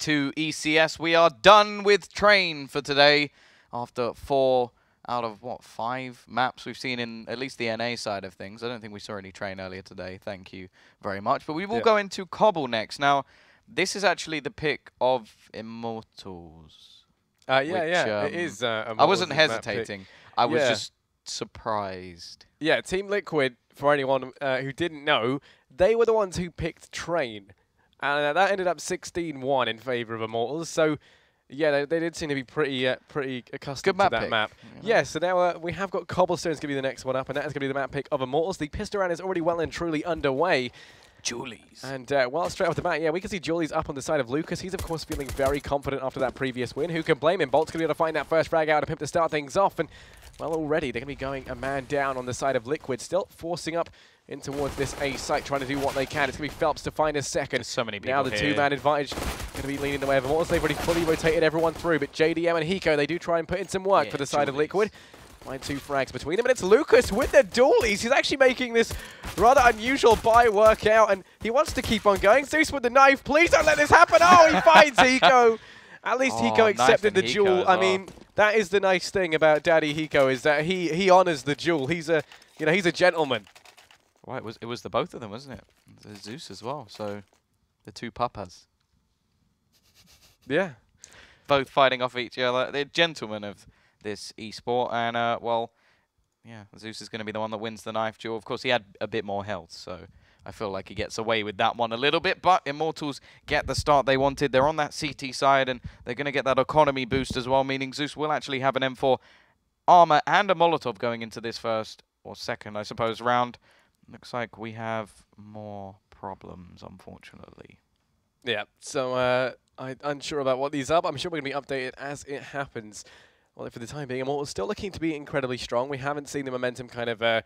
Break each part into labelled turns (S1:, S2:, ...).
S1: to ECS. We are done with Train for today after 4 out of, what, 5 maps we've seen in at least the NA side of things. I don't think we saw any Train earlier today. Thank you very much. But we will go into Cobble next. Now, this is actually the pick of Immortals.
S2: It is.
S1: I wasn't hesitating. I was just surprised.
S2: Yeah, Team Liquid, for anyone who didn't know, they were the ones who picked Train. And that ended up 16-1 in favor of Immortals. So, yeah, they did seem to be pretty accustomed to that map. Yeah, so now we have got Cobblestone is going to be the next one up, and that is going to be the map pick of Immortals. The pistol round is already well and truly underway.
S1: Julies.
S2: And well, straight off the bat, yeah, we can see Julies up on the side of Lucas. He's, of course, feeling very confident after that previous win. Who can blame him? boltz going to be able to find that first frag out of Pimp to start things off. And, well, already they're going to be going a man down on the side of Liquid, still forcing up in towards this A site, trying to do what they can. It's going to be felps to find a second.
S1: There's so many people
S2: now the two-man advantage going to be leaning the way of Immortals. They've already fully rotated everyone through, but JDM and Hiko, they do try and put in some work for the side of Liquid. Find 2 frags between them, and it's Lucas with the dualies. He's actually making this rather unusual buy work out, and he wants to keep on going. Zeus with the knife. Please don't let this happen. Oh, he finds Hiko. At least Hiko accepted the duel. I mean, that is the nice thing about Daddy Hiko, is that he honors the duel. He's a, he's a gentleman.
S1: Right, it was the both of them, wasn't it? The Zeus as well. So the 2 papas.
S2: Yeah.
S1: Both fighting off each other. They're gentlemen of this esport, and well, yeah, Zeus is going to be the one that wins the knife duel. Of course, he had a bit more health, so I feel like he gets away with that one a little bit, but Immortals get the start they wanted. They're on that CT side, and they're going to get that economy boost as well, meaning Zeus will actually have an M4 armor and a Molotov going into this first, or second, I suppose, round. Looks like we have more problems, unfortunately.
S2: Yeah, so I'm unsure about what these are, but I'm sure we're going to be updated as it happens. Well, for the time being, Immortals still looking to be incredibly strong. We haven't seen the momentum kind of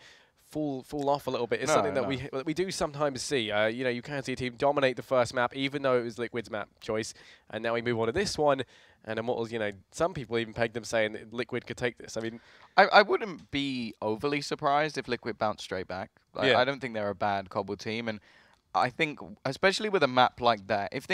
S2: fall off a little bit. It's something that we do sometimes see. You can see a team dominate the first map, even though it was Liquid's map choice. And now we move on to this one, and Immortals, some people even pegged them saying that Liquid could take this. I mean,
S1: I wouldn't be overly surprised if Liquid bounced straight back. I don't think they're a bad Cobble team, and I think, especially with a map like that, if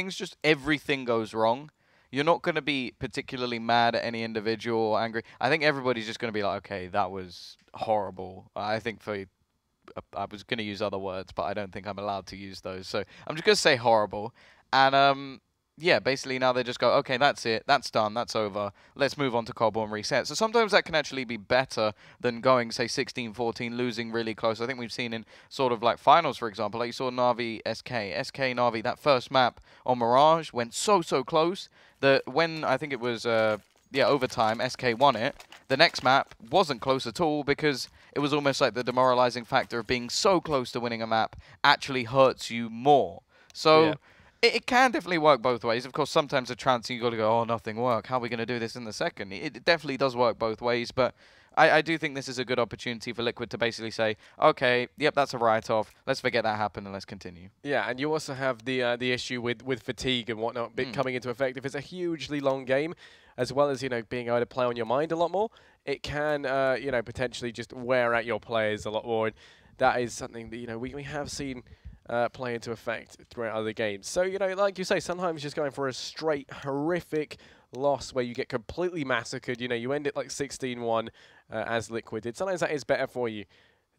S1: everything goes wrong, you're not going to be particularly mad at any individual or angry. I think everybody's just going to be like, okay, that was horrible. I think I was going to use other words, but I don't think I'm allowed to use those. So I'm just going to say horrible. And yeah, basically now they just go, okay, that's it. That's done. That's over. Let's move on to Cobble and reset. So sometimes that can actually be better than going, say, 16-14, losing really close. I think we've seen in sort of like finals, for example, like you saw Na'Vi SK Na'Vi, that first map on Mirage went so close that when I think it was overtime, SK won it. The next map wasn't close at all because it was almost like the demoralizing factor of being so close to winning a map actually hurts you more. So it can definitely work both ways. Of course, sometimes a chance you got to go, oh, nothing worked. How are we going to do this in the second? It definitely does work both ways, but I do think this is a good opportunity for Liquid to basically say, okay, yep, that's a write-off. Let's forget that happened and let's continue.
S2: Yeah, and you also have the issue with fatigue and whatnot coming into effect. If it's a hugely long game, as well as being able to play on your mind a lot more, it can potentially just wear out your players a lot more. And that is something that we have seen play into effect throughout other games. So like you say, sometimes just going for a straight horrific loss where you get completely massacred. You end it like 16-1 as Liquid did. Sometimes that is better for you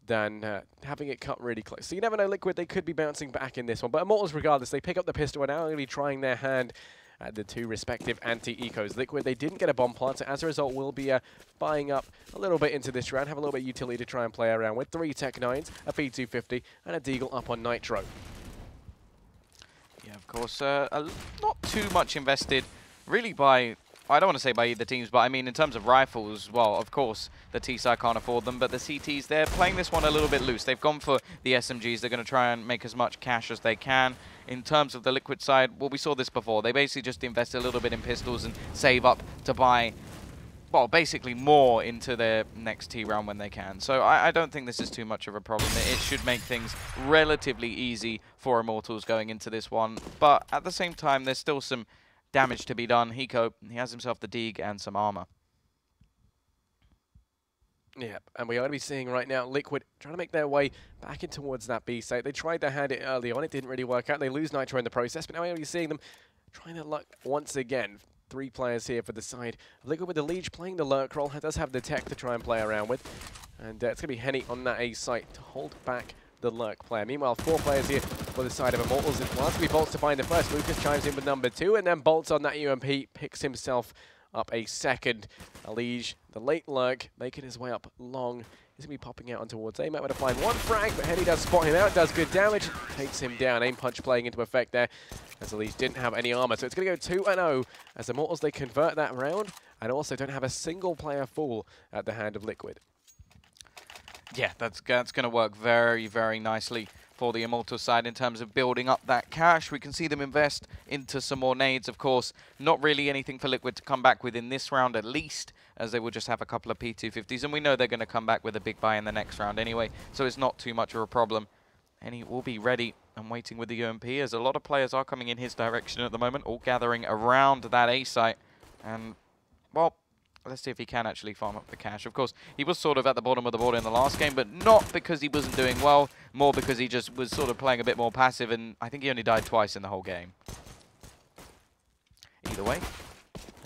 S2: than having it cut really close. So you never know, Liquid, they could be bouncing back in this one. But Immortals, regardless, they pick up the pistol and now really trying their hand at the 2 respective anti-ecos. Liquid, they didn't get a bomb plant, so as a result, we'll be buying up a little bit into this round, have a little bit of utility to try and play around with 3 Tech 9s, a P250, and a Deagle up on Nitro.
S1: Yeah, of course, not too much invested really by, I don't want to say by either teams, but I mean in terms of rifles, well, of course, the T-side can't afford them, but the CTs, they're playing this one a little bit loose. They've gone for the SMGs. They're going to try and make as much cash as they can. In terms of the Liquid side, well, we saw this before. They basically just invest a little bit in pistols and save up to buy, well, basically more into their next T round when they can. So I don't think this is too much of a problem. It should make things relatively easy for Immortals going into this one. But at the same time, there's still some damage to be done. Hiko, he has himself the Deeg and some armor.
S2: Yeah, and we are going to be seeing right now Liquid trying to make their way back in towards that B site. They tried their hand it early on. It didn't really work out. They lose Nitro in the process, but now we're going to be seeing them trying to luck once again. 3 players here for the side of Liquid with EliGE playing the lurk role. Does have the tech to try and play around with. And it's going to be Henny on that A site to hold back the lurk player. Meanwhile, 4 players here for the side of Immortals. It wants to be boltz to find the first. Lucas chimes in with number 2, and then boltz on that UMP picks himself up a second. EliGE, the late lurk, making his way up long. He's going to be popping out on towards A. Might want to find 1 frag, but Henny does spot him out, does good damage, takes him down. Aim punch playing into effect there, as EliGE didn't have any armor. So it's going to go 2-0 as Immortals, they convert that round, and also don't have a single player fall at the hand of Liquid.
S1: Yeah, that's going to work very, very nicely for the Immortals side in terms of building up that cash. We can see them invest into some more nades, of course. Not really anything for Liquid to come back with in this round at least, as they will just have a couple of P250s, and we know they're going to come back with a big buy in the next round anyway, so it's not too much of a problem. And he will be ready and waiting with the UMP, as a lot of players are coming in his direction at the moment, all gathering around that A site. And, well, let's see if he can actually farm up the cash. Of course, he was sort of at the bottom of the board in the last game, but not because he wasn't doing well, more because he just was sort of playing a bit more passive, and I think he only died twice in the whole game. Either way,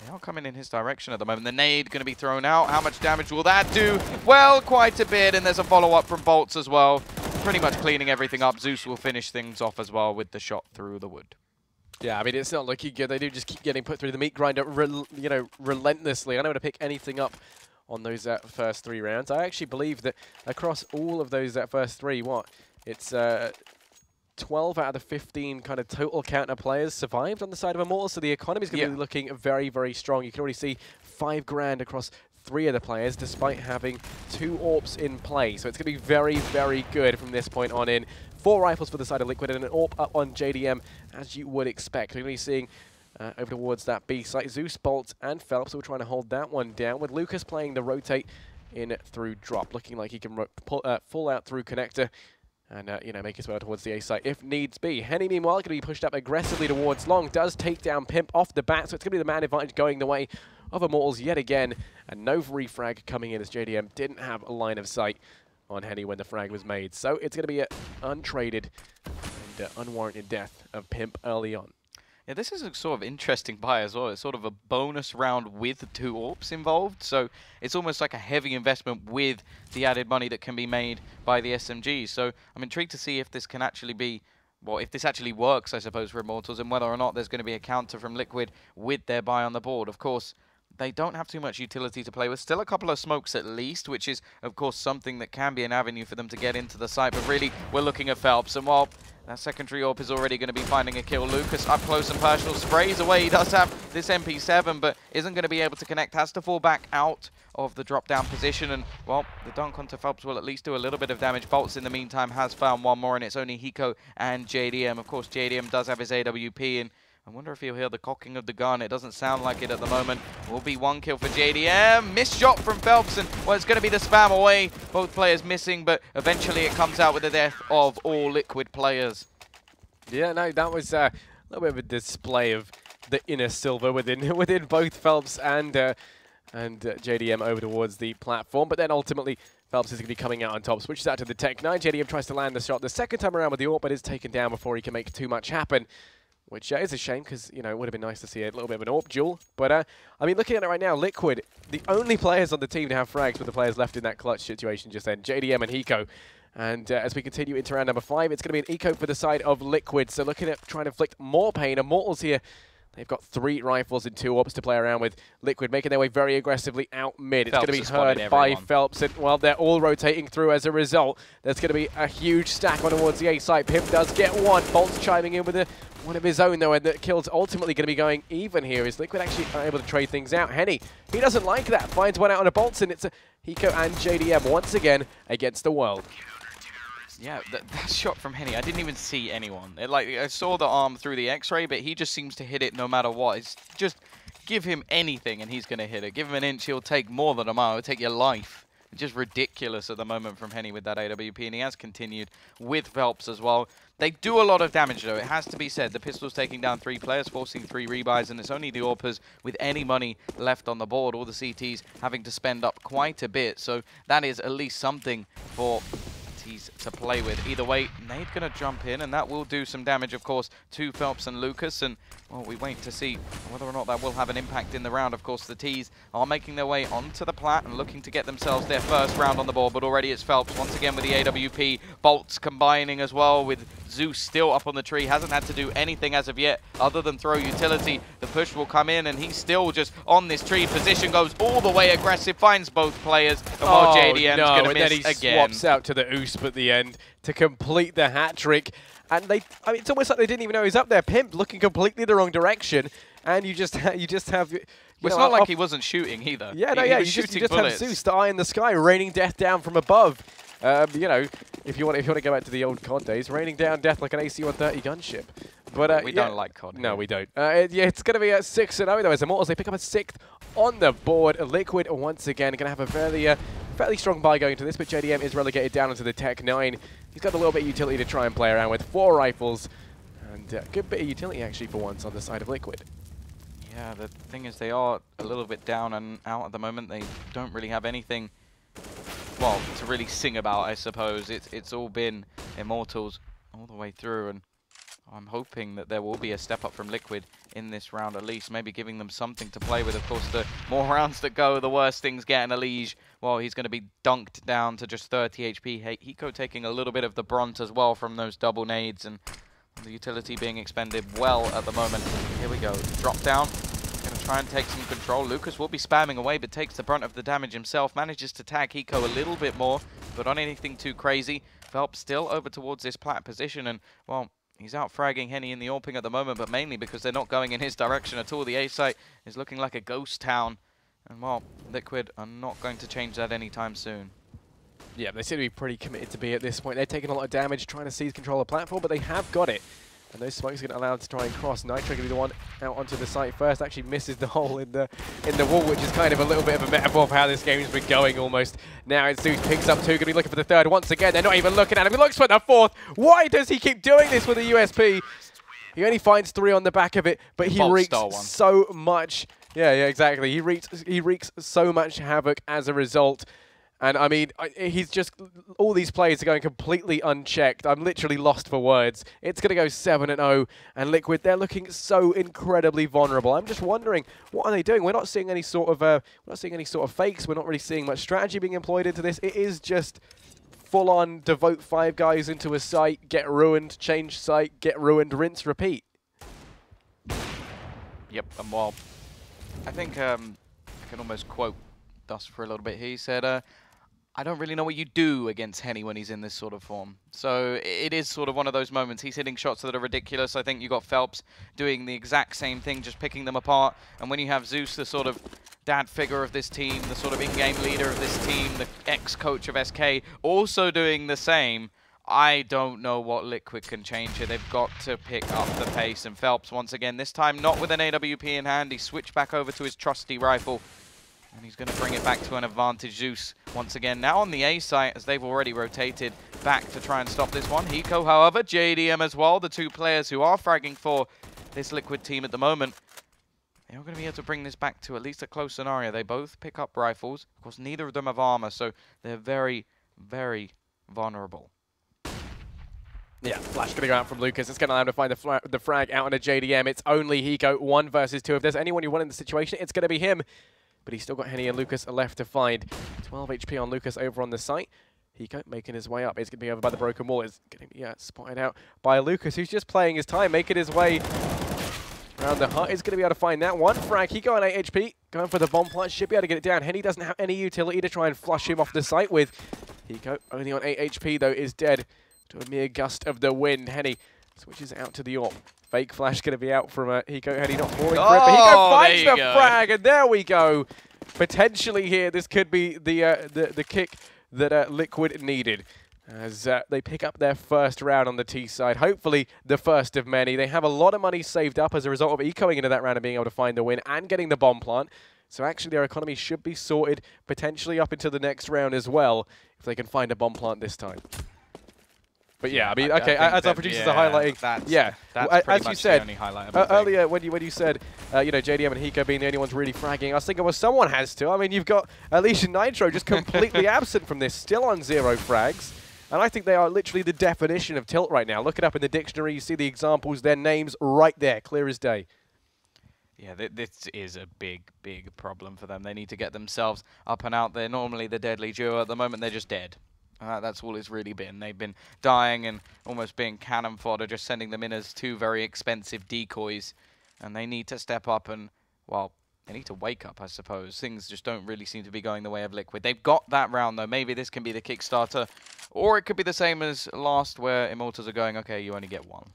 S1: they are coming in his direction at the moment. The nade going to be thrown out. How much damage will that do? Well, quite a bit, and there's a follow-up from boltz as well. Pretty much cleaning everything up. Zeus will finish things off as well with the shot through the wood.
S2: Yeah, I mean, it's not looking good. They do just keep getting put through the meat grinder, relentlessly. I don't want to pick anything up on those first 3 rounds. I actually believe that across all of those first 3, it's 12 out of the 15 kind of total counter players survived on the side of Immortals, so the economy's going to be looking very, very strong. You can already see 5 grand across 3 of the players, despite having 2 AWPs in play. So it's going to be very, very good from this point on in. 4 rifles for the side of Liquid and an AWP up on JDM, as you would expect. We're going to be seeing over towards that B site. Zeus, boltz, and felps will trying to hold that one down, with Lucas playing the rotate in through drop, looking like he can pull out through connector and make his way towards the A site if needs be. Henny, meanwhile, going to be pushed up aggressively towards long, does take down Pimp off the bat, so it's going to be the man advantage going the way of Immortals yet again, and no refrag coming in as JDM didn't have a line of sight on Henny when the frag was made. So it's going to be an untraded and unwarranted death of Pimp early on.
S1: Yeah, this is a sort of interesting buy as well. It's sort of a bonus round with 2 AWPs involved, so it's almost like a heavy investment with the added money that can be made by the SMGs. So I'm intrigued to see if this can actually be, well, if this actually works, I suppose, for Immortals, and whether or not there's going to be a counter from Liquid with their buy on the board. Of course, they don't have too much utility to play with. Still a couple of smokes at least, which is, of course, something that can be an avenue for them to get into the site. But really, we're looking at felps. And while that secondary AWP is already going to be finding a kill, Lucas up close and personal sprays away. He does have this MP7, but isn't going to be able to connect. Has to fall back out of the drop-down position. And, well, the dunk onto felps will at least do a little bit of damage. boltz, in the meantime, has found 1 more, and it's only Hiko and JDM. Of course, JDM does have his AWP, and I wonder if he'll hear the cocking of the gun. It doesn't sound like it at the moment. Will be 1 kill for JDM. Missed shot from felps, and, well, it's going to be the spam away. Both players missing, but eventually it comes out with the death of all Liquid players.
S2: Yeah, no, that was a little bit of a display of the inner silver within both felps and JDM over towards the platform. But then ultimately, felps is going to be coming out on top. Switches out to the Tech 9. JDM tries to land the shot the second time around with the AWP, but is taken down before he can make too much happen. Which is a shame, because, it would have been nice to see a little bit of an AWP duel. But, I mean, looking at it right now, Liquid, the only players on the team to have frags were the players left in that clutch situation just then, JDM and Hiko. And as we continue into round number 5, it's going to be an eco for the side of Liquid. So looking at trying to inflict more pain. Immortals here, they've got 3 rifles and 2 AWPs to play around with. Liquid making their way very aggressively out mid. It's going to be heard by felps. And, well, they're all rotating through as a result. There's going to be a huge stack on towards the A site. Pimp does get 1. boltz chiming in with one of his own, though, and the kill's ultimately going to be going even here. Is Liquid actually able to trade things out? Henny, he doesn't like that. Finds 1 out on a boltz, and it's a Hiko and JDM once again against the world.
S1: Yeah, that shot from Henny, I didn't even see anyone. I saw the arm through the X-ray, but he just seems to hit it no matter what. It's just give him anything and he's going to hit it. Give him an inch, he'll take more than a mile. He'll take your life. It's just ridiculous at the moment from Henny with that AWP, and he has continued with felps as well. They do a lot of damage, though. It has to be said. The pistol's taking down 3 players, forcing 3 rebuys, and it's only the AWPers with any money left on the board. All the CTs having to spend up quite a bit. So that is at least something for tees to play with. Either way, Nade going to jump in, and that will do some damage, of course, to felps and Lucas. And, well, we wait to see whether or not that will have an impact in the round. Of course, the tees are making their way onto the plat and looking to get themselves their first round on the board. But already it's felps once again with the AWP. boltz combining as well with zews still up on the tree. Hasn't had to do anything as of yet other than throw utility. The push will come in, and he's still just on this tree. Position goes all the way aggressive, finds both players. And while JDM's going to miss
S2: and then he
S1: again.
S2: swaps out to the Oosp at the end to complete the hat trick. And I mean, it's almost like they didn't even know he's up there. Pimp looking completely the wrong direction, and you just have.
S1: It's not like he wasn't shooting either.
S2: Yeah, no,
S1: he
S2: you just have Zeus, the eye in the sky, raining death down from above. You know, if you want to go back to the old COD days, raining down death like an AC-130 gunship. But
S1: we don't like COD.
S2: No, we don't. Yeah, it's going to be a 6-0 though. As Immortals, they pick up a 6th on the board. Liquid once again going to have a fairly strong buy going into this, but JDM is relegated down into the Tech 9. He's got a little bit of utility to try and play around with. 4 rifles, and a good bit of utility actually for once on the side of Liquid.
S1: Yeah, the thing is they are a little bit down and out at the moment. They don't really have anything, well, to really sing about, I suppose. It's all been Immortals all the way through, and I'm hoping that there will be a step up from Liquid in this round at least, maybe giving them something to play with. Of course, the more rounds that go, the worse things get. And EliGE, well, he's going to be dunked down to just 30 HP. Hiko taking a little bit of the brunt as well from those double nades, and the utility being expended well at the moment. Here we go. Drop down. Going to try and take some control. Lucas will be spamming away, but takes the brunt of the damage himself. Manages to tag Hiko a little bit more, but on anything too crazy. felps still over towards this plat position, and, well, he's out fragging Henny in the AWPing at the moment, but mainly because they're not going in his direction at all. The A site is looking like a ghost town, and, well, Liquid are not going to change that anytime soon.
S2: Yeah, they seem to be pretty committed to be at this point. They're taking a lot of damage trying to seize control of the platform, but they have got it. And those smokes are going to allow them to try and cross. Nitro going to be the one out onto the site first. Actually misses the hole in the wall, which is kind of a little bit of a metaphor for how this game's been going almost. Now it's Zeus picks up 2, going to be looking for the 3rd. Once again, they're not even looking at him. He looks for the 4th. Why does he keep doing this with a USP? He only finds 3 on the back of it, but he wreaks so much. Yeah, exactly. He wreaks so much havoc as a result. And I mean, he's just, all these players are going completely unchecked. I'm literally lost for words. It's going to go 7-0, and Liquid, they're looking so incredibly vulnerable. I'm just wondering, what are they doing? We're not seeing any sort of fakes. We're not really seeing much strategy being employed into this. It is just full-on devote 5 guys into a site, get ruined, change site, get ruined, rinse, repeat.
S1: Yep, and well, I think I can almost quote Dust for a little bit here. He said, I don't really know what you do against Henny when he's in this sort of form. So it is sort of one of those moments. He's hitting shots that are ridiculous. I think you got felps doing the exact same thing, just picking them apart. And when you have Zeus, the sort of dad figure of this team, the sort of in-game leader of this team, the ex-coach of SK, also doing the same, I don't know what Liquid can change here. They've got to pick up the pace. And felps, once again, this time not with an AWP in hand. He switched back over to his trusty rifle. And he's going to bring it back to an advantage. Zeus, once again, now on the A site, as they've already rotated back to try and stop this one. Hiko, however, JDM as well, the 2 players who are fragging for this Liquid team at the moment. They're going to be able to bring this back to at least a close scenario. They both pick up rifles. Of course, neither of them have armor, so they're very, very vulnerable.
S2: Yeah, flash going to go out from Lucas. It's going to allow him to find the frag out on a JDM. It's only Hiko, 1 versus 2. If there's anyone you want in the situation, it's going to be him. But he's still got Henny and Lucas left to find. 12 HP on Lucas over on the site. Hiko making his way up. He's going to be over by the broken wall. It's getting spotted out by Lucas, who's just playing his time, making his way around the hut. He's going to be able to find that one frag. Hiko on 8 HP, going for the bomb plant. Should be able to get it down. Henny doesn't have any utility to try and flush him off the site with. Hiko, only on 8 HP, though, is dead to a mere gust of the wind. Henny switches out to the AWP. Fake flash going to be out from Hiko. Henny not falling for it, but Hiko finds the frag, and there we go. Potentially here, this could be the kick that Liquid needed, as they pick up their first round on the T side. Hopefully the first of many. They have a lot of money saved up as a result of ecoing into that round and being able to find the win and getting the bomb plant. So actually their economy should be sorted potentially up into the next round as well, if they can find a bomb plant this time. But yeah, I mean, okay, as our producers are highlighting,
S1: that's
S2: as you said
S1: earlier
S2: when you said, you know, JDM and Hiko being the only ones really fragging, I was thinking, well, someone has to. I mean, you've got EliGE and Nitro just completely absent from this, still on 0 frags. And I think they are literally the definition of tilt right now. Look it up in the dictionary. You see the examples, their names right there, clear as day.
S1: Yeah, this is a big, big problem for them. They need to get themselves up and out. They're normally the deadly duo. At the moment, they're just dead. That's all it's really been. They've been dying and almost being cannon fodder, just sending them in as two very expensive decoys. And they need to step up and, well, they need to wake up, I suppose. Things just don't really seem to be going the way of Liquid. They've got that round, though. Maybe this can be the Kickstarter. Or it could be the same as last, where Immortals are going, okay, you only get one.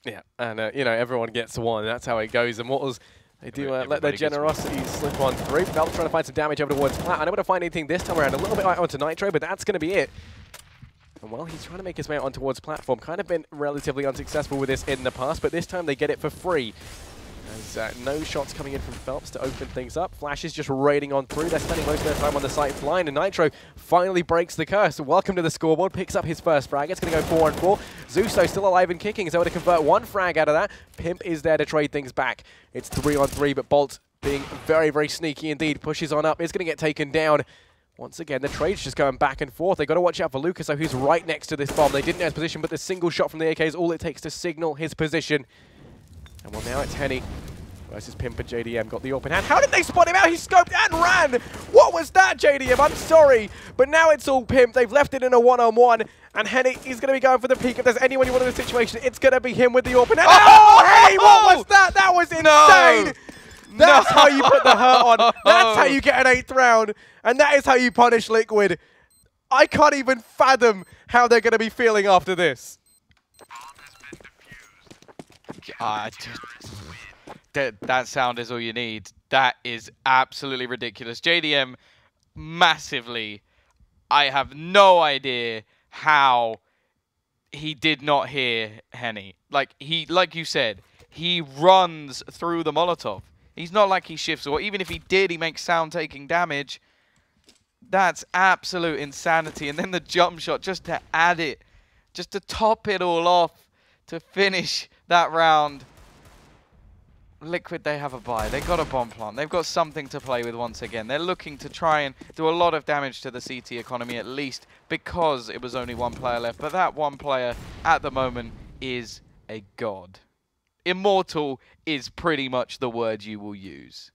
S2: Yeah, and, you know, everyone gets one. That's how it goes. Immortals, they do let their generosity slip on through. Felps trying to find some damage over towards Plat. Unable to find anything this time around. A little bit right onto Nitro, but that's going to be it. And well, he's trying to make his way out on towards platform. Kind of been relatively unsuccessful with this in the past, but this time they get it for free. There's no shots coming in from Felps to open things up. Flash is just raiding on through. They're spending most of their time on the site blind, and Nitro finally breaks the curse. Welcome to the scoreboard. Picks up his first frag. It's going to go 4 on 4. Zeus, though, still alive and kicking. Is able to convert one frag out of that. Pimp is there to trade things back. It's 3 on 3, but boltz, being very, very sneaky indeed, pushes on up. It's going to get taken down. Once again, the trade's just going back and forth. They've got to watch out for Lucas, though, who's right next to this bomb. They didn't know his position, but the single shot from the AK is all it takes to signal his position. And well, now it's Henny versus Pimp and JDM. Got the open hand. How did they spot him out? He scoped and ran! What was that, JDM? I'm sorry. But now it's all Pimp. They've left it in a one-on-one. And Henny, he's going to be going for the peak. If there's anyone you want in the situation, it's going to be him with the open hand. Oh, Henny, what was that? That was insane!
S1: No.
S2: That's how you put the hurt on. That's how you get an 8th round. And that is how you punish Liquid. I can't even fathom how they're going to be feeling after this.
S1: That sound is all you need. That is absolutely ridiculous. JDM, massively. I have no idea how he did not hear Henny. Like you said, he runs through the Molotov. He's not like he shifts, or even if he did, he makes sound taking damage. That's absolute insanity. And then the jump shot, just to add it, just to top it all off, to finish that round. Liquid, they have a buy. They've got a bomb plant. They've got something to play with once again. They're looking to try and do a lot of damage to the CT economy, at least because it was only one player left. But that one player at the moment is a god. Immortal is pretty much the word you will use.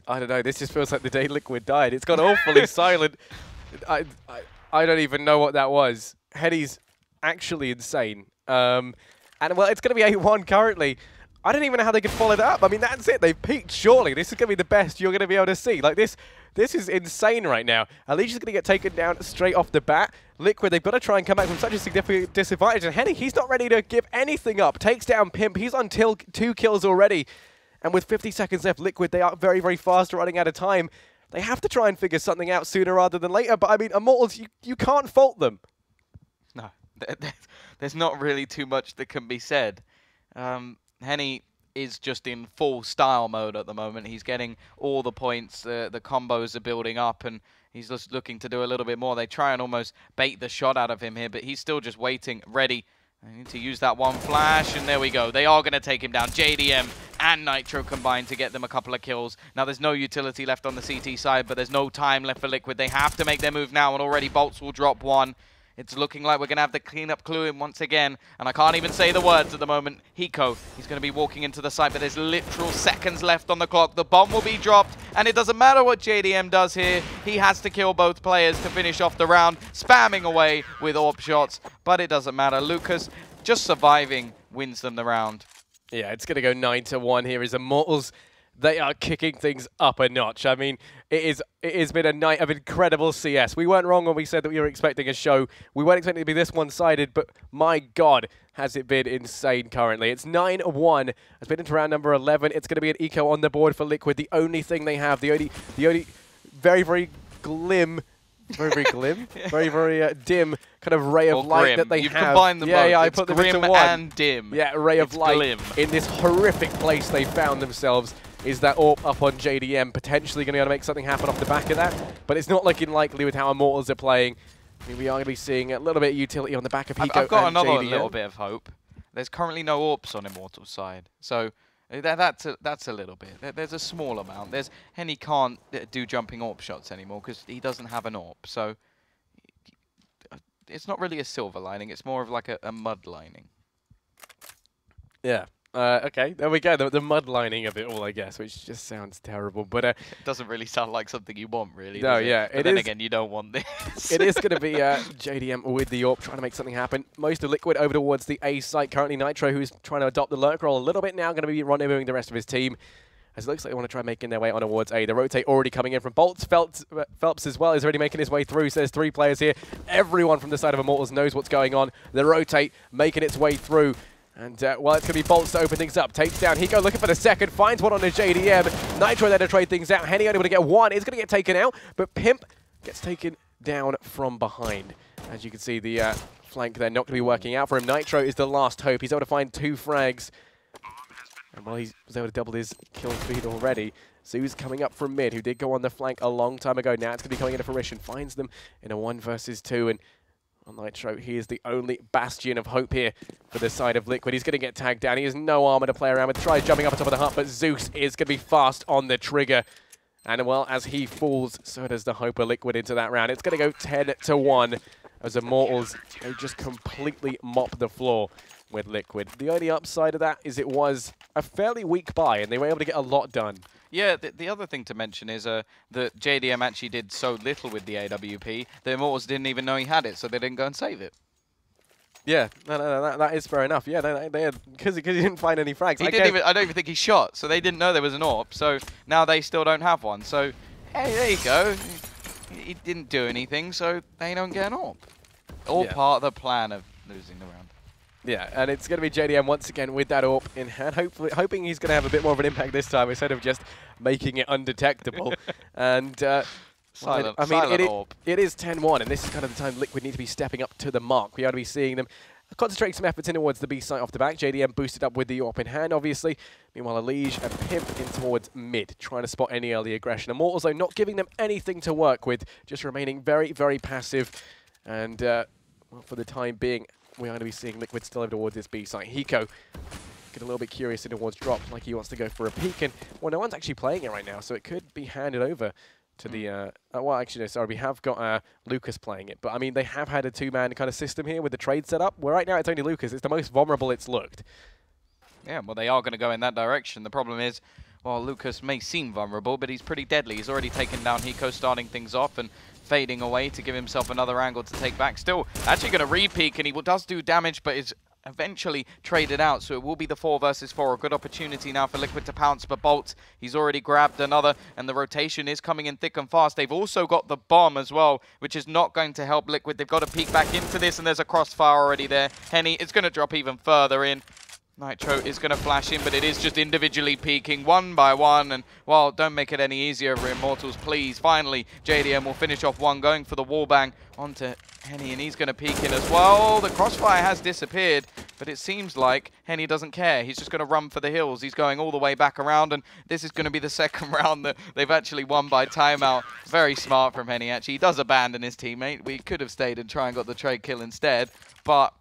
S2: I don't know, this just feels like the day Liquid died. It's gone awfully silent. I don't even know what that was. Henny's actually insane. And well, it's going to be 8-1 currently. I don't even know how they could follow that up. I mean, that's it. They've peaked, surely. This is going to be the best you're going to be able to see. Like, this is insane right now. EliGE is going to get taken down straight off the bat. Liquid, they've got to try and come back from such a significant disadvantage. And Henny, he's not ready to give anything up. Takes down Pimp. He's on 2 kills already. And with 50 seconds left, Liquid, they are very, very fast, running out of time. They have to try and figure something out sooner rather than later. But, I mean, Immortals, you can't fault them.
S1: No, there's not really too much that can be said. Henny is just in full style mode at the moment. He's getting all the points. The combos are building up, and he's just looking to do a little bit more. They try and almost bait the shot out of him here, but he's still just waiting, ready. They need to use that one flash, and there we go. They are going to take him down. JDM and Nitro combined to get them a couple of kills. Now, there's no utility left on the CT side, but there's no time left for Liquid. They have to make their move now, and already boltz will drop one. It's looking like we're going to have the cleanup clue in once again. And I can't even say the words at the moment. Hiko, he's going to be walking into the site, but there's literal seconds left on the clock. The bomb will be dropped, and it doesn't matter what JDM does here. He has to kill both players to finish off the round, spamming away with AWP shots. But it doesn't matter. Lucas, just surviving, wins them the round.
S2: Yeah, it's going to go 9-1 here as Immortals. They are kicking things up a notch. I mean, it has been a night of incredible CS. We weren't wrong when we said that we were expecting a show. We weren't expecting it to be this one-sided, but my God, has it been insane currently. It's 9-1. It's been into round number 11. It's going to be an eco on the board for Liquid. The only thing they have, the only very, very glim, very, very glim, very, very dim kind of ray of light that they
S1: You've
S2: have.
S1: Combined them both.
S2: Yeah, I
S1: it's
S2: put them
S1: grim
S2: into one.
S1: and dim.
S2: Yeah, a ray of light
S1: glim.
S2: in this horrific place they found themselves. Is that AWP up on JDM, potentially going to be able to make something happen off the back of that? But it's not looking likely with how Immortals are playing. I mean, we are going to be seeing a little bit of utility on the back of Hiko.
S1: I've got
S2: and
S1: another
S2: JDM.
S1: little bit of hope. There's currently no AWPs on Immortals' side. So that's a little bit. There's a small amount. Henny can't do jumping AWP shots anymore because he doesn't have an AWP. So it's not really a silver lining. It's more of like a mud lining.
S2: Yeah. Okay, there we go. The mud lining of it all, I guess, which just sounds terrible. But
S1: it doesn't really sound like something you want, really.
S2: No,
S1: does
S2: yeah.
S1: But then again, you don't want this.
S2: It is going to be JDM with the AWP trying to make something happen. Most of Liquid over towards the A site. Currently, Nitro, who's trying to adopt the lurk role a little bit now, going to be rendezvousing the rest of his team. As it looks like they want to try making their way on towards A. The rotate already coming in from boltz. Felps as well is already making his way through. So there's 3 players here. Everyone from the side of Immortals knows what's going on. The rotate making its way through. And, well, it's going to be boltz to open things up. Takes down Hiko, looking for the second. Finds one on the JDM. Nitro there to trade things out. Henny only able to get one. Is going to get taken out. But Pimp gets taken down from behind. As you can see, the flank there not going to be working out for him. Nitro is the last hope. He's able to find 2 frags. And while he was able to double his kill speed already, zews coming up from mid, who did go on the flank a long time ago. Now it's going to be coming into fruition. Finds them in a 1 versus 2. And on Nitro, he is the only bastion of hope here for the side of Liquid. He's going to get tagged down. He has no armor to play around with. Tries jumping up on top of the hut, but zews is going to be fast on the trigger. And, well, as he falls, so does the hope of Liquid into that round. It's going to go 10-1 as Immortals, they just completely mop the floor with Liquid. The only upside of that is it was a fairly weak buy, and they were able to get a lot done. Yeah,
S1: the other thing to mention is that JDM actually did so little with the AWP, the Immortals didn't even know he had it, so they didn't go and save it.
S2: Yeah, no, that is fair enough. Yeah, because he didn't find any frags.
S1: I don't even think he shot, so they didn't know there was an AWP, so now they still don't have one. So, hey, there you go. He didn't do anything, so they don't get an AWP. All part of the plan of losing the round.
S2: Yeah, and it's going to be JDM once again with that AWP in hand, hoping he's going to have a bit more of an impact this time instead of just making it undetectable. And
S1: silent,
S2: I mean,
S1: AWP.
S2: it is 10-1, and this is kind of the time Liquid need to be stepping up to the mark. We ought to be seeing them concentrating some efforts in towards the B site off the back. JDM boosted up with the AWP in hand, obviously. Meanwhile, EliGE and Pimp in towards mid, trying to spot any early aggression. Immortals, though, not giving them anything to work with, just remaining very, very passive. And, well, for the time being, we are going to be seeing Liquid still over towards this B site. Hiko get a little bit curious in towards drop, like he wants to go for a peek. And, well, no one's actually playing it right now, so it could be handed over to the, well, actually, no, sorry, we have got Lucas playing it. But, I mean, they have had a 2-man kind of system here with the trade setup. Well, right now it's only Lucas. It's the most vulnerable it's looked.
S1: Yeah, well, they are going to go in that direction. The problem is, well, Lucas may seem vulnerable, but he's pretty deadly. He's already taken down Hiko, starting things off and fading away to give himself another angle to take back. Still, actually going to re-peek, and he does do damage, but is eventually traded out. So it will be the 4 versus 4. A good opportunity now for Liquid to pounce, but boltz, he's already grabbed another, and the rotation is coming in thick and fast. They've also got the bomb as well, which is not going to help Liquid. They've got to peek back into this, and there's a crossfire already there. Henny is going to drop even further in. Nitro is going to flash in, but it is just individually peeking one by one. And, well, don't make it any easier for Immortals, please. Finally, JDM will finish off one, going for the wallbang onto Henny, and he's going to peek in as well. The crossfire has disappeared, but it seems like Henny doesn't care. He's just going to run for the hills. He's going all the way back around, and this is going to be the second round that they've actually won by timeout. Very smart from Henny, actually. He does abandon his teammate. We could have stayed and tried and got the trade kill instead, but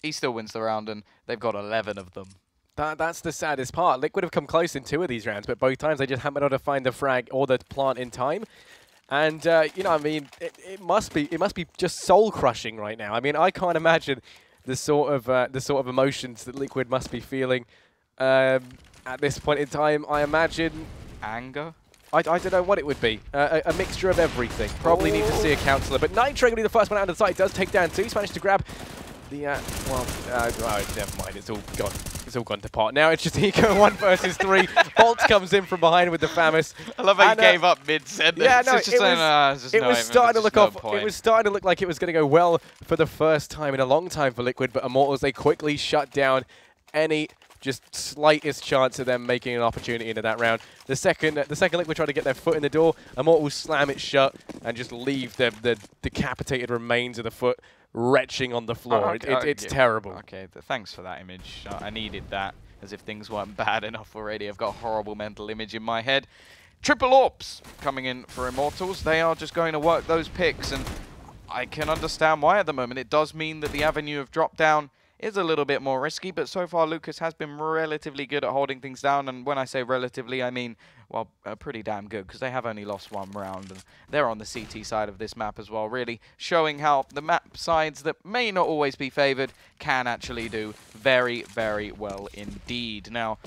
S1: he still wins the round, and they've got 11 of them.
S2: That's the saddest part. Liquid have come close in 2 of these rounds, but both times they just haven't been able to find the frag or the plant in time. And, you know, I mean, it must be just soul-crushing right now. I mean, I can't imagine the sort of emotions that Liquid must be feeling at this point in time. I imagine
S1: anger.
S2: I don't know what it would be. A mixture of everything. Probably need to see a counselor. But Nitro going to be the first one out of the site. Does take down 2. He's managed to grab the, never mind. It's all gone. It's all gone to pot. Now it's just Hiko 1 versus 3. boltz comes in from behind with the FAMAS.
S1: I love how he gave up mid-sentence.
S2: Yeah, no, it was starting to look like it was going to go well for the first time in a long time for Liquid, but Immortals, they quickly shut down any just slightest chance of them making an opportunity into that round. The second Liquid try to get their foot in the door, Immortals slam it shut and just leave the decapitated remains of the foot retching on the floor. It's terrible.
S1: Okay, thanks for that image. I needed that, as if things weren't bad enough already. I've got a horrible mental image in my head. Triple AWPs coming in for Immortals. They are just going to work those picks, and I can understand why at the moment. It does mean that the avenue of drop down is a little bit more risky, but so far Lucas has been relatively good at holding things down, and when I say relatively, I mean, well, pretty damn good, because they have only lost one round, and they're on the CT side of this map as well, really showing how the map sides that may not always be favored can actually do very, very well indeed. Now,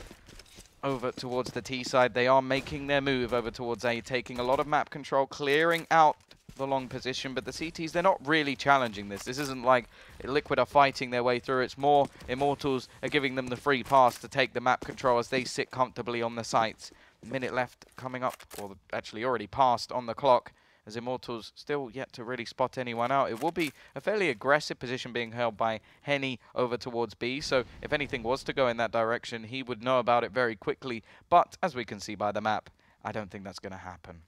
S1: over towards the T side, they are making their move over towards A, taking a lot of map control, clearing out the long position, but the CTs, they're not really challenging this. This isn't like Liquid are fighting their way through. It's more Immortals are giving them the free pass to take the map control as they sit comfortably on the sites. Minute left coming up, or actually already passed on the clock, as Immortals still yet to really spot anyone out. It will be a fairly aggressive position being held by Henny over towards B, so if anything was to go in that direction, he would know about it very quickly, but as we can see by the map, I don't think that's going to happen.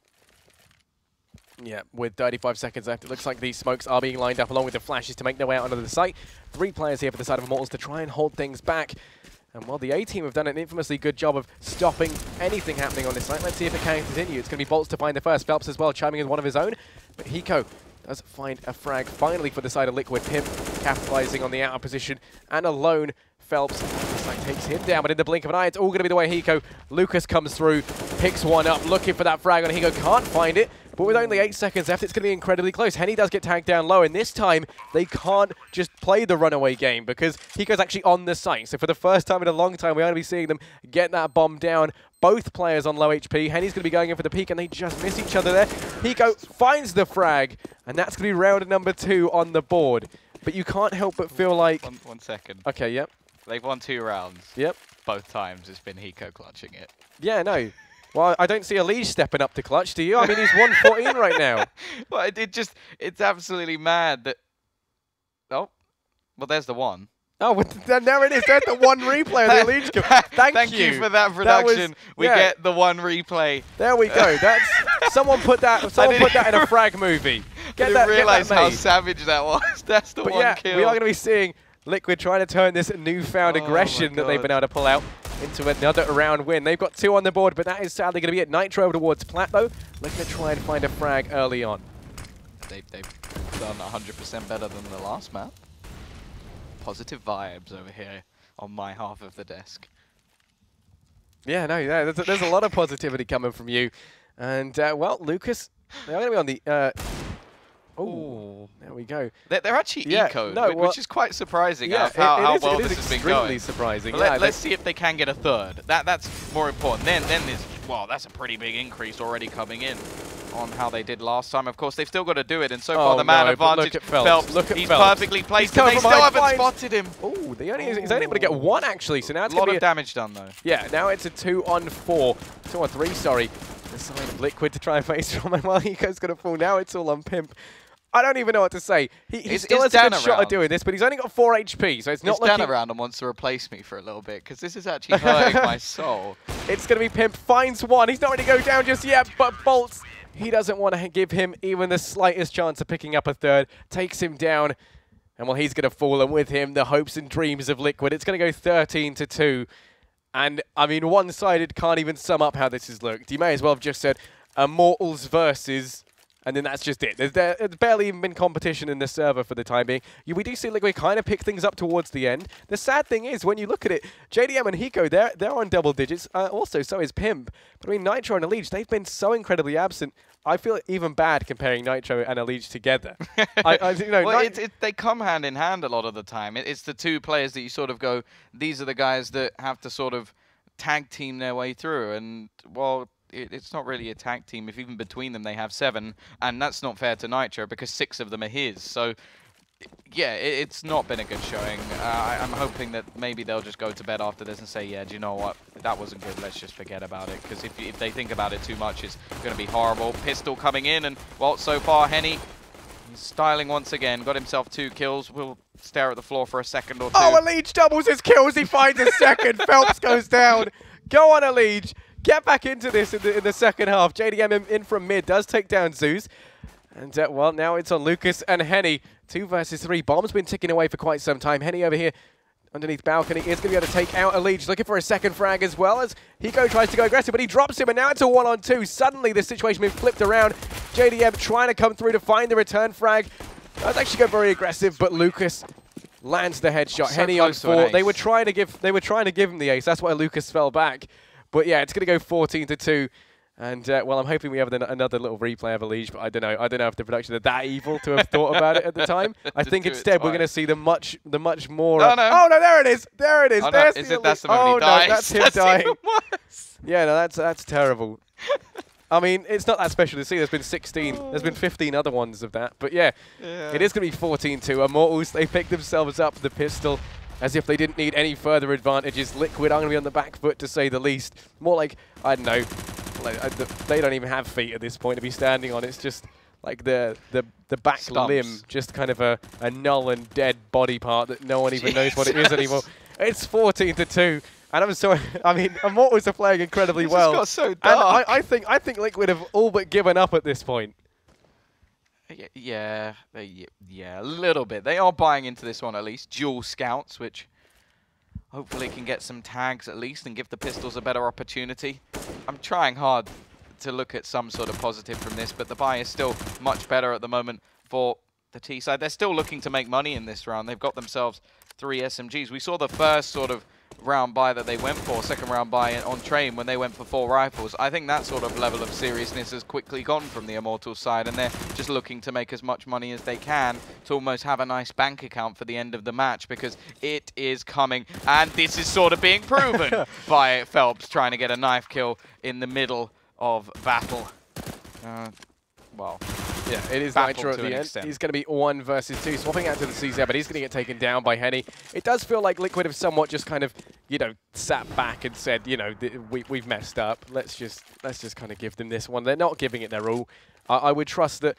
S2: Yeah, with 35 seconds left, it looks like these smokes are being lined up along with the flashes to make their way out onto the site. 3 players here for the side of Immortals to try and hold things back. And while the A team have done an infamously good job of stopping anything happening on this site, let's see if it can continue. It's going to be boltz to find the first. Felps as well, chiming in one of his own. But Hiko does find a frag finally for the side of Liquid. Pimp capitalizing on the outer position and alone. Felps takes him down, but in the blink of an eye, it's all going to be the way Hiko. Lucas comes through, picks one up, looking for that frag, and Hiko can't find it. But with only 8 seconds left, it's going to be incredibly close. Henny does get tagged down low, and this time, they can't just play the runaway game because Hiko's actually on the site. So for the first time in a long time, we're going to be seeing them get that bomb down. Both players on low HP. Henny's going to be going in for the peak, and they just miss each other there. Hiko finds the frag, and that's going to be round number 2 on the board. But you can't help but feel like...
S1: One second.
S2: Okay, yep.
S1: They've won 2 rounds.
S2: Yep.
S1: Both times it's been Hiko clutching it.
S2: Yeah, no. Well, I don't see EliGE stepping up to clutch, do you? I mean, he's 114 right now.
S1: Well, it's absolutely mad that... Oh, well, there's the one.
S2: Oh, well, there it is. There's the one replay of the EliGE kill. Thank you
S1: for that production. We get the one replay.
S2: There we go. That's someone put that. Someone put that in a frag movie.
S1: I didn't realize how savage that was. That's the one kill.
S2: We are going to be seeing Liquid trying to turn this newfound aggression that they've been able to pull out into another round win. They've got 2 on the board, but that is sadly going to be it. Nitro over towards Plat, though, looking to try and find a frag early on.
S1: They've done 100% better than the last map. Positive vibes over here on my half of the desk.
S2: Yeah, no, there's a lot of positivity coming from you. And, well, Lucas, they're going to be on the... Oh, there we go.
S1: They're actually eco, which is quite surprising.
S2: Yeah,
S1: how well this has been going.
S2: Extremely surprising.
S1: Let's see if they can get a third. That's more important. Then there's, well, that's a pretty big increase already coming in on how they did last time. Of course, they've still got to do it, and so far the man advantage.
S2: Look at Felps.
S1: He's perfectly placed, and they still haven't spotted him.
S2: Oh, he's only able to get 1 actually. So now it's
S1: a lot of damage done though.
S2: Yeah, now it's a 2-on-4, 2-on-3. Sorry. The side of Liquid to try and face from him while Hiko's going to fall. Now it's all on Pimp. I don't even know what to say. He still has a good shot at doing this, but he's only got 4 HP, so it's not like...
S1: Dan around and wants to replace me for a little bit, because this is actually hurting my soul.
S2: It's going to be Pimp, finds 1. He's not ready to go down just yet, but boltz. He doesn't want to give him even the slightest chance of picking up a third. Takes him down, and well, he's going to fall, and with him, the hopes and dreams of Liquid. It's going to go 13-2. And, I mean, one-sided can't even sum up how this has looked. You may as well have just said Immortals versus... And then that's just it. There's barely even been competition in the server for the time being. We do see Liquid kind of pick things up towards the end. The sad thing is, when you look at it, JDM and Hiko, they're on double digits. Also, so is Pimp. But I mean, Nitro and EliGE, they've been so incredibly absent. I feel even bad comparing Nitro and EliGE together.
S1: Well, they come hand in hand a lot of the time. It's the 2 players that you sort of go, these are the guys that have to sort of tag team their way through. And, well... It's not really a tag team if even between them they have 7, and that's not fair to Nitro because 6 of them are his. So, yeah, it's not been a good showing. I'm hoping that maybe they'll just go to bed after this and say, yeah, do you know what? That wasn't good. Let's just forget about it. Because if they think about it too much, it's going to be horrible. Pistol coming in, and, well, so far, Henny, he's styling once again. Got himself 2 kills. We'll stare at the floor for a second or 2.
S2: Oh, EliGE doubles his kills. He finds a second. Felps goes down. Go on, EliGE. Get back into this in the second half. JDM in from mid does take down zews. And, well, now it's on Lucas and Henny. 2 versus 3. Bomb's been ticking away for quite some time. Henny over here underneath balcony is going to be able to take out EliGE. Looking for a second frag as well as Hiko tries to go aggressive, but he drops him, and now it's a 1-on-2. Suddenly, the situation been flipped around. JDM trying to come through to find the return frag. Does actually go very aggressive, but Lucas lands the headshot.
S1: So
S2: Henny on
S1: close to an
S2: 4.
S1: ace.
S2: They were trying to give him the ace. That's why Lucas fell back. But yeah, it's going to go 14-2. And well, I'm hoping we have another little replay of EliGE, but I don't know. I don't know if the production are that evil to have thought about it at the time. I think instead we're going to see the much more.
S1: No, no.
S2: Oh no, there it is. There it is.
S1: Oh, no.
S2: There's
S1: Is
S2: the
S1: it? That's the
S2: EliGE.
S1: moment he dies.
S2: No, that's him
S1: That's
S2: dying.
S1: even worse.
S2: Yeah, no, that's terrible. I mean, it's not that special to see. There's been 16. There's been 15 other ones of that. But yeah, it is going to be 14-2. Immortals, they picked themselves up the pistol as if they didn't need any further advantages. Liquid are going to be on the back foot, to say the least. More like, I don't know, like, they don't even have feet at this point to be standing on. It's just like the back
S1: Stumps.
S2: limb, just kind of a null and dead body part that no one even knows what it is anymore. It's 14-2. And I'm sorry, I mean, Immortals are playing incredibly well.
S1: Got so dark.
S2: And I think Liquid have all but given up at this point.
S1: Yeah, a little bit. They are buying into this one at least. Dual scouts, which hopefully can get some tags at least and give the pistols a better opportunity. I'm trying hard to look at some sort of positive from this, but the buy is still much better at the moment for the T side. They're still looking to make money in this round. They've got themselves 3 SMGs. We saw the first sort of round buy that they went for, second round buy on train when they went for 4 rifles. I think that sort of level of seriousness has quickly gone from the Immortals side, and they're just looking to make as much money as they can to almost have a nice bank account for the end of the match, because it is coming, and this is sort of being proven by felps trying to get a knife kill in the middle of battle. Well,
S2: yeah, it is
S1: battle
S2: Nitro at
S1: to
S2: the
S1: an
S2: end.
S1: extent.
S2: He's going to be 1 versus 2, swapping out to the CZ, but he's going to get taken down by Henny. It does feel like Liquid have somewhat just kind of, you know, sat back and said, you know, we've messed up. Let's just kind of give them this one. They're not giving it their all. I would trust that,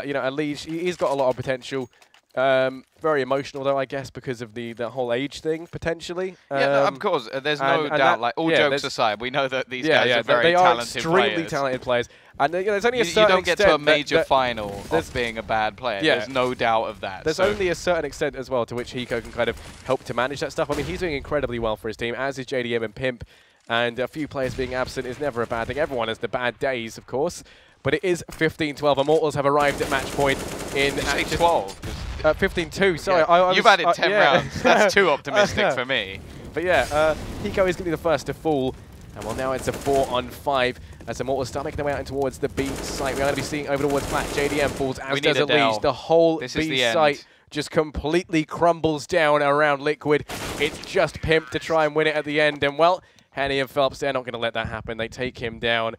S2: you know, EliGE, he's got a lot of potential. Very emotional though, I guess, because of the whole age thing potentially.
S1: Yeah, no, of course. There's no doubt. Like, all jokes aside, we know that these guys are very talented players.
S2: Extremely talented players. And you know, there's only a certain
S1: you don't get to a major
S2: that
S1: final of being a bad player.
S2: Yeah.
S1: There's no doubt of that.
S2: There's only a certain extent as well to which Hiko can kind of help to manage that stuff. I mean, he's doing incredibly well for his team, as is JDM and Pimp. And a few players being absent is never a bad thing. Everyone has the bad days, of course. But it is 15-12. Immortals have arrived at match point in
S1: 12.
S2: 15-2. Sorry,
S1: yeah. You've added 10 rounds. That's too optimistic for me.
S2: But yeah, Hiko is going to be the first to fall. And well, now it's a 4-on-5 as Immortals start making their way out towards the B site. We're going to be seeing over towards flat. JDM falls, as does EliGE. The whole B site just completely crumbles down around Liquid. It's just Pimp to try and win it at the end. And well, Henny and felps, they're not going to let that happen. They take him down.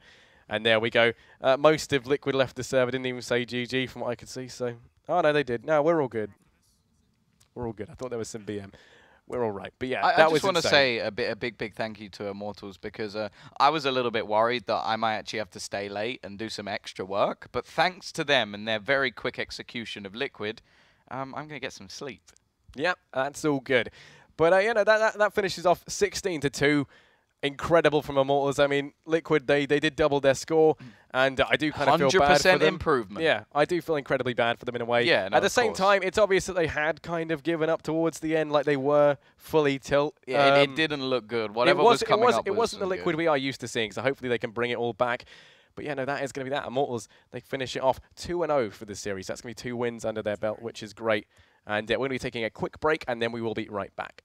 S2: And there we go. Most of Liquid left the server. Didn't even say GG from what I could see. So, oh no, they did. No, we're all good. We're all good. I thought there was some BM. We're all right. But yeah,
S1: I just want to say a big thank you to Immortals, because I was a little bit worried that I might actually have to stay late and do some extra work. But thanks to them and their very quick execution of Liquid, I'm going to get some sleep.
S2: Yep, that's all good. But you know, that finishes off 16-2. Incredible from Immortals. I mean, Liquid, they did double their score, and I do kind of feel bad for them.
S1: 100% improvement.
S2: Yeah, I do feel incredibly bad for them in a way.
S1: Yeah, no,
S2: at the same time, it's obvious that they had kind of given up towards the end, like they were fully tilt.
S1: Yeah, it didn't look good. Whatever was coming up,
S2: it wasn't the Liquid we are used to seeing, so hopefully they can bring it all back. But yeah, no, that is going to be that. Immortals, they finish it off 2-0 for the series. That's going to be 2 wins under their belt, which is great. And we're going to be taking a quick break, and then we will be right back.